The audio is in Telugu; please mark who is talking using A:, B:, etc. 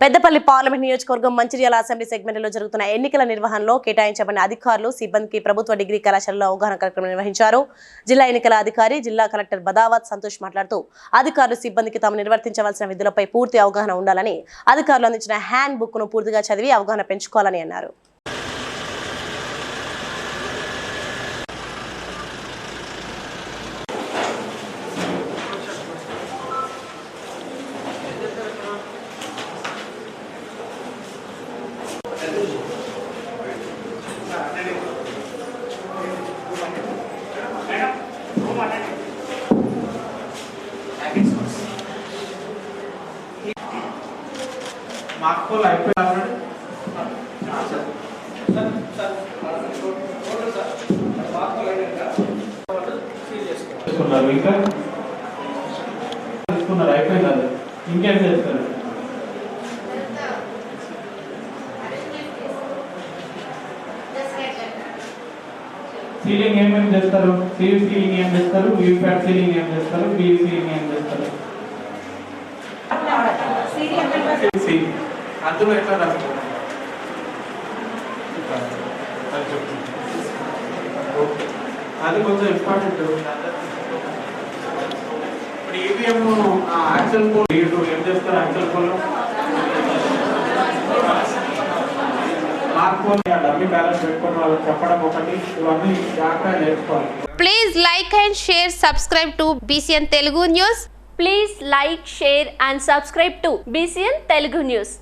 A: పెద్దపల్లి పార్లమెంట్ నియోజకవర్గం మంచిర్యాల అసెంబ్లీ సెగ్మెంట్లో జరుగుతున్న ఎన్నికల నిర్వహణలో కేటాయించబడిన అధికారులు సిబ్బందికి ప్రభుత్వ డిగ్రీ కళాశాలలో అవగాహన కార్యక్రమం నిర్వహించారు. జిల్లా ఎన్నికల అధికారి జిల్లా కలెక్టర్ బదావత్ సంతోష్ మాట్లాడుతూ అధికారులు సిబ్బందికి తాము నిర్వర్తించవలసిన విధులపై పూర్తి అవగాహన ఉండాలని, అధికారులు అందించిన హ్యాండ్ బుక్ ను పూర్తిగా చదివి అవగాహన పెంచుకోవాలని అన్నారు.
B: మార్కులు అయిపోయారు. ఇంకా తీసుకున్నారు, అయిపోయింది. ఇంకేం చేస్తారు? సీలింగ్ ఏమేమి చేస్తారు? సివి సీలింగ్ ఏం చేస్తారు? వీప్యాట్ సీలింగ్ ఏం చేస్తారు? బివి సీలింగ్ ఏం చేస్తారు? అందులో ఎట్లా రాస్తారు? అది కొంచెం ఇంపార్టెంట్. ఇప్పుడు ఈవీఎం యాక్చువల్ పోల్ ఏం చేస్తారు? యాక్చువల్ పోల్ మార్క్ పోల్ డబ్బీ బ్యాలెన్స్ పెట్టుకోవడం వాళ్ళకి చెప్పడం ఒకటి, ఇవన్నీ జాగ్రత్తగా నేర్చుకోవాలి.
C: Please like and share, subscribe to BCN Telugu News.
D: Please like, share and subscribe to BCN Telugu News.